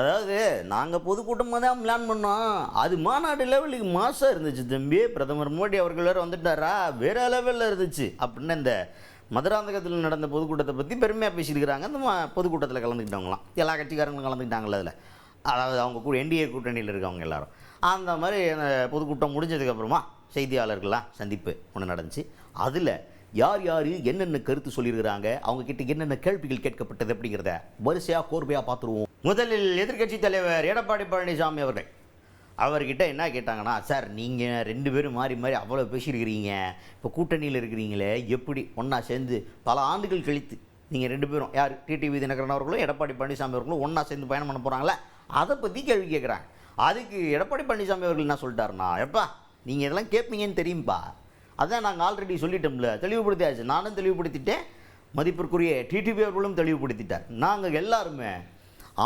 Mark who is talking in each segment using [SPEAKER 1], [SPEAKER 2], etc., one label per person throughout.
[SPEAKER 1] அதாவது நாங்கள் பொதுக்கூட்டமாக தான் பிளான் பண்ணோம். அது மாநாடு லெவலுக்கு மாசாக இருந்துச்சு தம்பி. பிரதமர் மோடி அவர்கள் வேறு வந்துட்டாரா, வேறு லெவலில் இருந்துச்சு அப்படின்னு இந்த மதுராந்தகத்தில் நடந்த பொதுக்கூட்டத்தை பற்றி பெருமையாக பேசியிருக்கிறாங்க. அந்த பொதுக்கூட்டத்தில் கலந்துக்கிட்டவங்களாம் எல்லா கட்சிக்காரங்களும் கலந்துக்கிட்டாங்கள. அதில் அதாவது அவங்க என்டிஏ கூட்டணியில் இருக்கவங்க எல்லாரும். அந்த மாதிரி அந்த பொதுக்கூட்டம் முடிஞ்சதுக்கப்புறமா செய்தியாளர்கள்லாம் சந்திப்பு ஒன்று நடந்துச்சு. அதில் யார் யார் என்னென்ன கருத்து சொல்லியிருக்கிறாங்க, அவங்கக்கிட்ட என்னென்ன கேள்விகள் கேட்கப்பட்டது அப்படிங்கிறத வரிசையாக கோர்வையாக பார்த்துருவோம். முதலில் எதிர்க்கட்சி தலைவர் எடப்பாடி பழனிசாமி அவர்கிட்ட என்ன கேட்டாங்கன்னா, சார் நீங்கள் 2 பேரும் மாறி மாறி அவ்வளோ பேசியிருக்கிறீங்க, இப்போ கூட்டணியில் இருக்கிறீங்களே, எப்படி ஒன்றா சேர்ந்து பல ஆண்டுகள் கழித்து நீங்கள் 2 பேரும் யார் டிடிவி தினகரன் அவர்களும் எடப்பாடி பழனிசாமி அவர்களும் ஒன்றா சேர்ந்து பயணம் பண்ண போகிறாங்களே, அதை பற்றி கேள்வி கேட்குறாங்க. அதுக்கு எடப்பாடி பழனிசாமி அவர்கள் என்ன சொல்லிட்டாருன்னா, எப்பா நீங்கள் இதெல்லாம் கேட்பீங்கன்னு தெரியும்பா, அதான் நாங்கள் ஆல்ரெடி சொல்லிட்டோம்ல, தெளிவுபடுத்தியாச்சு. நானும் தெளிவுபடுத்திட்டேன், மதிப்பிற்குரிய டிடிவி அவர்களும் தெளிவுபடுத்திட்டார். நாங்கள் எல்லாருமே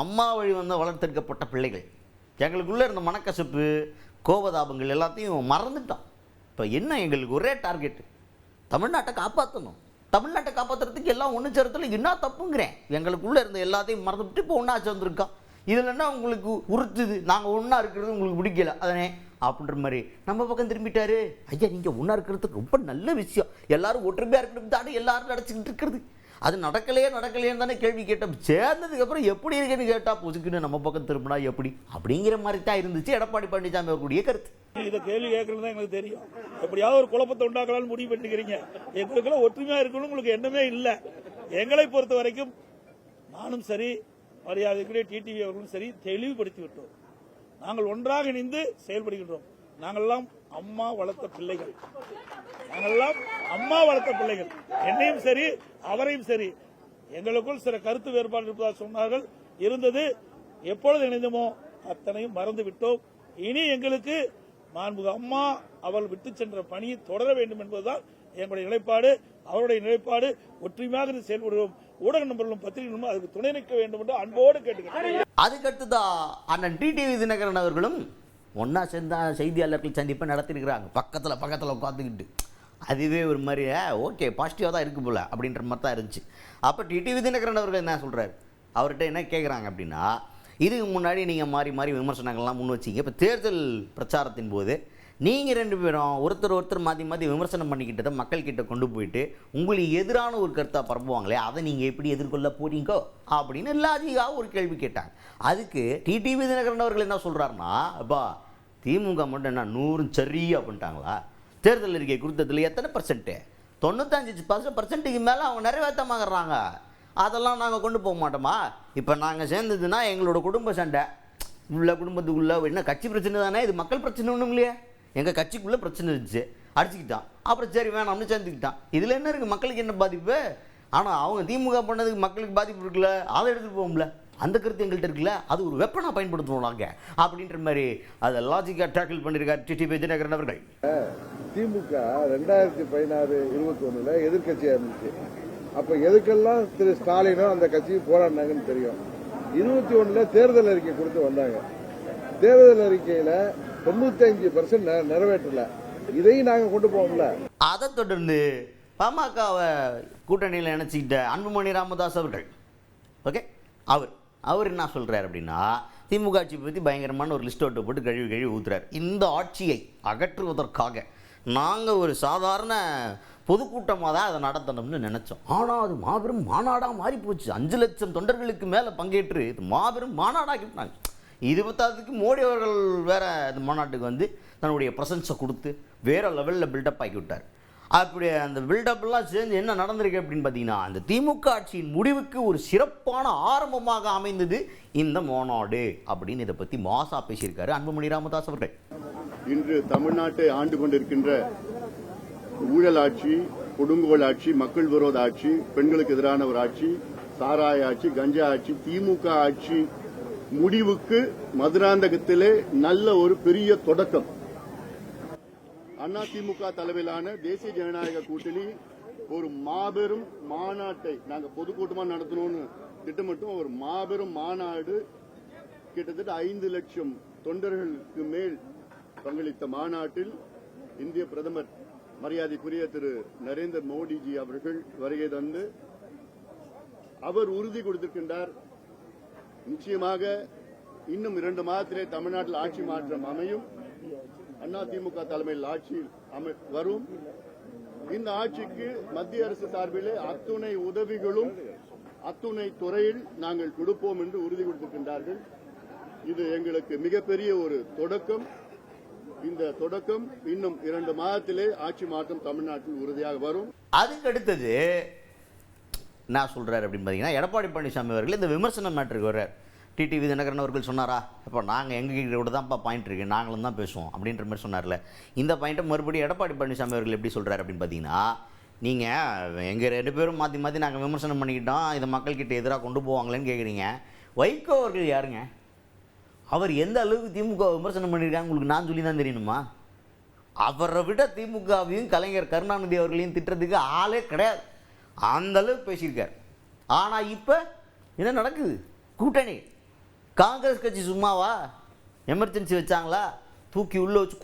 [SPEAKER 1] அம்மா வழி வந்து வளர்த்தெடுக்கப்பட்ட பிள்ளைகள். எங்களுக்குள்ளே இருந்த மனக்கசப்பு கோபதாபங்கள் எல்லாத்தையும் மறந்துட்டோம். இப்போ என்ன எங்களுக்கு ஒரே டார்கெட்டு, தமிழ்நாட்டை காப்பாற்றணும். தமிழ்நாட்டை காப்பாற்றுறதுக்கு எல்லாம் ஒன்று சேரத்தில் என்ன தப்புங்கிறேன். எங்களுக்குள்ளே இருந்த எல்லாத்தையும் மறந்துவிட்டு இப்போ ஒன்றா சேர்ந்துருக்கோம். இதில் என்ன உங்களுக்கு உறுத்துது, நாங்கள் ஒன்றா இருக்கிறது உங்களுக்கு பிடிக்கல அதனே அப்படின்ற மாதிரி நம்ம பக்கம் திரும்பிட்டாரு. ஐயா நீங்கள் ஒன்றா இருக்கிறது ரொம்ப நல்ல விஷயம், எல்லாரும் ஒற்றுமையாக இருக்கிறது தானே எல்லாரும் நடச்சிக்கிட்டு இருக்கிறது, அது நடக்கலையேன்னு தானே கேள்வி கேட்டோம். சேர்ந்ததுக்கப்புறம் எப்படி இருக்குன்னு கேட்டால் பொசுக்குன்னு நம்ம பக்கம் திரும்பினா எப்படி அப்படிங்கிற மாதிரி தான் இருந்துச்சு எடப்பாடி பழனிசாமி அவர்களுடைய கருத்து.
[SPEAKER 2] இதை கேள்வி கேட்கறது தான் எங்களுக்கு தெரியும். எப்படியாவது ஒரு குழப்பத்தை உண்டாக்கலாம்னு முடிவு பண்ணிக்கிறீங்க. எங்களுக்கெல்லாம் ஒற்றுமையாக இருக்கணும்னு உங்களுக்கு எண்ணமே இல்லை. எங்களை பொறுத்த வரைக்கும் நானும் சரி, மரியாதைக்குரிய டிடிவி அவர்களும் சரி தெளிவுபடுத்தி விட்டோம். நாங்கள் ஒன்றாக இணைந்து செயல்படுகின்றோம். நாங்கள்லாம் அம்மா வளர்த்த பிள்ளைகள், என்னையும் சரி அவரையும் சரி. எங்களுக்குள் சில கருத்து வேறுபாடு இருப்பதாக சொன்னார்கள், இருந்தது. எப்பொழுது இணைந்தோமோ அத்தனையும் மறந்து விட்டோம். இனி எங்களுக்கு மாண்புமிகு அம்மா அவள் விட்டு சென்ற பணியை தொடர வேண்டும் என்பதுதான் எங்களுடைய நிலைப்பாடு, அவருடைய நிலைப்பாடு. ஒற்றுமையாக செயல்படுவோம். ஊடக நண்பர்களும் பத்திரிகைகளும் அதுக்கு துணை நிற்க வேண்டும் என்று அன்போடு கேட்டுக்கிறேன்.
[SPEAKER 1] அதுக்கடுத்துதான் அண்ணன் டிடிவி தினகரன் அவர்களும் ஒன்றா சேர்ந்தா செய்தியாளர்கள் சந்திப்பை நடத்திருக்கிறாங்க. பக்கத்தில் உட்காந்துக்கிட்டு அதுவே ஒரு மாதிரி ஓகே பாசிட்டிவாக தான் இருக்குது போல அப்படின்ற மாதிரி தான் இருந்துச்சு. அப்போ டிடிவி தினகரன் அவர்கள் என்ன சொல்கிறார், அவர்கிட்ட என்ன கேட்குறாங்க அப்படின்னா, இதுக்கு முன்னாடி நீங்கள் மாறி மாறி விமர்சனங்கள்லாம் முன் வச்சிங்க, இப்போ தேர்தல் பிரச்சாரத்தின் போது நீங்கள் 2 பேரும் ஒருத்தர் மாற்றி விமர்சனம் பண்ணிக்கிட்டதை மக்கள்கிட்ட கொண்டு போயிட்டு உங்களுக்கு எதிரான ஒரு கருத்தாக பரப்புவாங்களே, அதை நீங்கள் எப்படி எதிர்கொள்ள போறீங்கோ அப்படின்னு லாஜிக்காக ஒரு கேள்வி கேட்டாங்க. அதுக்கு டிடிவி தினகரன் அவர்கள் என்ன சொல்கிறாருன்னா, அப்பா திமுக மட்டும் என்ன 100 சரியா பண்ணிட்டாங்களா, தேர்தல் அறிக்கை கொடுத்ததில் எத்தனை %? 95% மேலே அவங்க நிறைவேற்றமாகறாங்க. அதெல்லாம் நாங்கள் கொண்டு போக மாட்டோமா? இப்போ நாங்கள் சேர்ந்ததுன்னா எங்களோட குடும்ப சண்டை உள்ள, குடும்பத்துக்குள்ளே என்ன கட்சி பிரச்சனை தானே, இது மக்கள் பிரச்சனை ஒன்றும் இல்லையே. எங்கள் கட்சிக்குள்ளே பிரச்சனை இருந்துச்சு, அடிச்சுக்கிட்டான், அப்புறம் சரி வேணாம்னு சேர்ந்துக்கிட்டான். இதில் என்ன இருக்குது, மக்களுக்கு என்ன பாதிப்பு? ஆனால் அவங்க திமுக பண்ணதுக்கு மக்களுக்கு பாதிப்பு இருக்குல்ல, அதை எடுத்துகிட்டு போகும்ல, அந்த கருத்து எங்கள்கிட்ட இருக்குல்ல, அது ஒரு வெப்பனாக பயன்படுத்துவோம் நாங்கள் அப்படின்ற மாதிரி அதை லாஜிக்காக டேக்கிள் பண்ணியிருக்கார் டிடிவி தினகரன் அவர்கள்.
[SPEAKER 3] திமுக 2016-21 எதிர்கட்சியாக இருந்துச்சு. அப்போ எதுக்கெல்லாம் திரு ஸ்டாலினும் அந்த கட்சியும் போராடினாங்கன்னு தெரியும். 21 தேர்தல் அறிக்கை கொடுத்து வந்தாங்க. தேர்தல் அறிக்கையில் 95% நிறைவேற்றல. இதையும் நாங்கள் கொண்டு போவோம்ல.
[SPEAKER 1] அதை தொடர்ந்து பாமகவை கூட்டணியில் நினைச்சிக்கிட்ட அன்புமணி ராமதாஸ் அவர்கள் அவர் என்ன சொல்கிறார் அப்படின்னா, திமுக ஆட்சி பற்றி பயங்கரமான ஒரு லிஸ்ட் அவுட் போட்டு கழுவி ஊத்துறார். இந்த ஆட்சியை அகற்றுவதற்காக நாங்கள் ஒரு சாதாரண பொதுக்கூட்டமாக தான் அதை நடத்தணும்னு நினச்சோம். ஆனால் அது மாபெரும் மாநாடாக மாறி போச்சு. 5 லட்சம் தொண்டர்களுக்கு மேலே பங்கேற்று இது மாபெரும் மாநாடாகிட்டாங்க. இது பத்தாததுக்கு மோடி அவர்கள் வேறு இந்த மாநாட்டுக்கு வந்து தன்னுடைய ப்ரெசன்ஸை கொடுத்து வேறு லெவலில் பில்டப் ஆக்கி விட்டார். அப்படி அந்த பில்டப்லாம் சேர்ந்து என்ன நடந்திருக்கு அப்படின்னு பார்த்தீங்கன்னா, அந்த திமுக ஆட்சியின் முடிவுக்கு ஒரு சிறப்பான ஆரம்பமாக அமைந்தது இந்த மாநாடு அப்படின்னு இதை பற்றி மாசா பேசியிருக்காரு அன்புமணி ராமதாஸ் அவர்கள்.
[SPEAKER 4] இன்று தமிழ்நாட்டை ஆண்டு கொண்டிருக்கின்ற ஊழல் ஆட்சி, கொடுங்கோல் ஆட்சி, மக்கள் விரோத ஆட்சி, பெண்களுக்கு எதிரான ஒரு ஆட்சி, சாராய ஆட்சி, கஞ்சா ஆட்சி, திமுக ஆட்சி முடிவுக்கு மதுராந்தகத்திலே நல்ல ஒரு பெரிய தொடக்கம். அதிமுக தலைமையிலான தேசிய ஜனநாயக கூட்டணி ஒரு மாபெரும் மாநாட்டை நாங்கள் பொதுக்கூட்டமாக நடத்தணும்னு திட்டமிட்டோம். ஒரு மாபெரும் மாநாடு, கிட்டத்தட்ட 5 லட்சம் தொண்டர்களுக்கு மேல் பங்களித்த மாநாட்டில் இந்திய பிரதமர் மரியாதைக்குரிய திரு நரேந்திர மோடிஜி அவர்கள் வருகை தந்து அவர் உறுதி கொடுத்திருக்கின்றார், நிச்சயமாக இன்னும் 2 மாதத்திலே தமிழ்நாட்டில் ஆட்சி மாற்றம் அமையும். அதிமுக தலைமையில் ஆட்சி வரும். இந்த ஆட்சிக்கு மத்திய அரசு சார்பிலே அத்துணை உதவிகளும் அத்துணை துறையில் நாங்கள் கொடுப்போம் என்று உறுதி கொடுத்திருக்கின்றார்கள். இது எங்களுக்கு மிகப்பெரிய ஒரு தொடக்கம். இந்த தொடக்கம் இன்னும் 2 மாதத்திலே ஆட்சி மாற்றம் தமிழ்நாட்டில் உறுதியாக வரும்.
[SPEAKER 1] அதுக்கு அடுத்தது என்ன சொல்றாரு அப்படின்னு பார்த்தீங்கன்னா, எடப்பாடி பழனிசாமி அவர்கள் இந்த விமர்சன மேட்டருக்கு வர்றார். டிடிவி தினகரன் அவர்கள் சொன்னாரா, இப்போ நாங்கள் எங்ககிட்ட கூட தான்ப்பா பாயிண்ட் இருக்கு, நாங்களும் தான் பேசுவோம் அப்படின்ற மாதிரி சொன்னார்ல. இந்த பாயிண்ட்டை மறுபடியும் எடப்பாடி பழனிசாமி அவர்கள் எப்படி சொல்றாரு அப்படின்னு பார்த்தீங்கன்னா, நீங்கள் எங்கள் 2 பேரும் மாற்றி மாற்றி நாங்கள் விமர்சனம் பண்ணிக்கிட்டோம், இதை மக்கள்கிட்ட எதிராக கொண்டு போவாங்களேன்னு கேட்குறீங்க. வைகோ அவர்கள் யாருங்க? அவர் எந்த அளவுக்கு திமுக விமர்சனம் பண்ணியிருக்காங்க உங்களுக்கு நான் சொல்லி தான் தெரியணுமா? அவரை விட திமுகவையும் கலைஞர் கருணாநிதி அவர்களையும் திட்டுறதுக்கு ஆளே கிடையாது. அந்த அளவுக்கு பேசியிருக்கார். ஆனால் இப்போ என்ன நடக்குது? கூட்டணி. காங்கிரஸ் கட்சி சும்மாவா? எமர்ஜென்சி வச்சாங்களா? தூக்கி உள்ளே வச்சு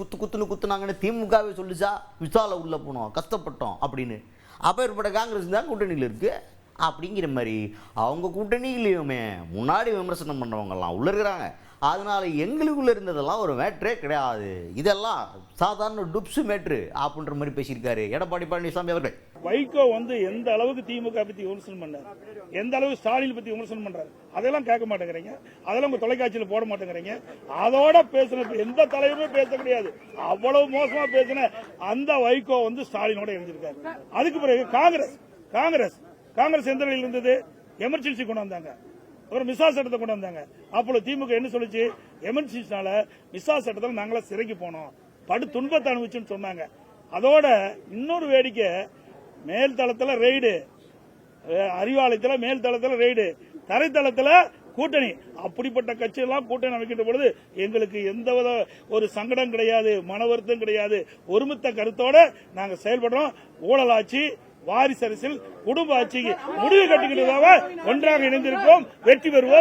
[SPEAKER 1] குத்துனாங்கன்னு திமுகவே சொல்லிச்சா? விசால உள்ளே போனோம், கஷ்டப்பட்டோம் அப்படின்னு. அப்போ ஏற்பட்ட காங்கிரஸ் தான் கூட்டணியில் இருக்குது அப்படிங்கிற மாதிரி அவங்க கூட்டணியிலையுமே முன்னாடி விமர்சனம் பண்ணுறவங்கெல்லாம் உள்ளே இருக்கிறாங்க. அதனால் எங்களுக்குள்ளே இருந்ததெல்லாம் ஒரு மேட்ரே கிடையாது, இதெல்லாம் சாதாரண டுப்ஸு மேட்ரு அப்படின்ற மாதிரி பேசியிருக்காரு எடப்பாடி பழனிசாமி அவர்கள்.
[SPEAKER 2] வைகோ எந்த அளவுக்கு திமுக பத்தி விமர்சனம் பண்ணார், எந்த அளவுக்கு ஸ்டாலின் பத்தி விமர்சனம் பண்றாரு, அதெல்லாம் கேட்க மாட்டேங்கிறீங்க, அதெல்லாம் உங்க தொலைக்காட்சியில் போட மாட்டேங்கிறீங்க. அதோட பேசின எந்த தலைவருமே பேச கிடையாது. அவ்வளவு மோசமா பேசின அந்த வைகோ ஸ்டாலினோட இருந்திருக்காரு. அதுக்கு பிறகு காங்கிரஸ் எந்த நிலையில் இருந்தது? எமர்ஜென்சி கொண்டு வந்தாங்க, ஒரு மிசா சட்டத்தை கொண்டு வந்தாங்க. அப்போ திமுக என்ன சொல்லிச்சு? எமர்ஜென்சினால மிசா சட்டத்தில் நாங்களா சிறைக்கு போனோம், படு துன்பத்தை அனுபவிச்சுன்னு சொன்னாங்க. அதோட இன்னொரு வேடிக்கை, மேல் தளத்துல ரெய்டு, அறிவாலயத்தில் மேல் தளத்துல ரெய்டு, தரைத்தளத்துல கூட்டணி. அப்படிப்பட்ட கட்சியெல்லாம் கூட்டணி அமைக்கின்ற பொழுது எங்களுக்கு எந்த ஒரு சங்கடம் கிடையாது, மன வருத்தம் கிடையாது. ஒருமித்த கருத்தோட நாங்க செயல்படுறோம். ஊழல் ஆட்சி, வாரிசு அரசியல், குடும்ப ஆட்சிக்கு முடிவு கட்டுகிறதாக ஒன்றாக இணைந்திருக்கோம். வெற்றி பெறுவோம்.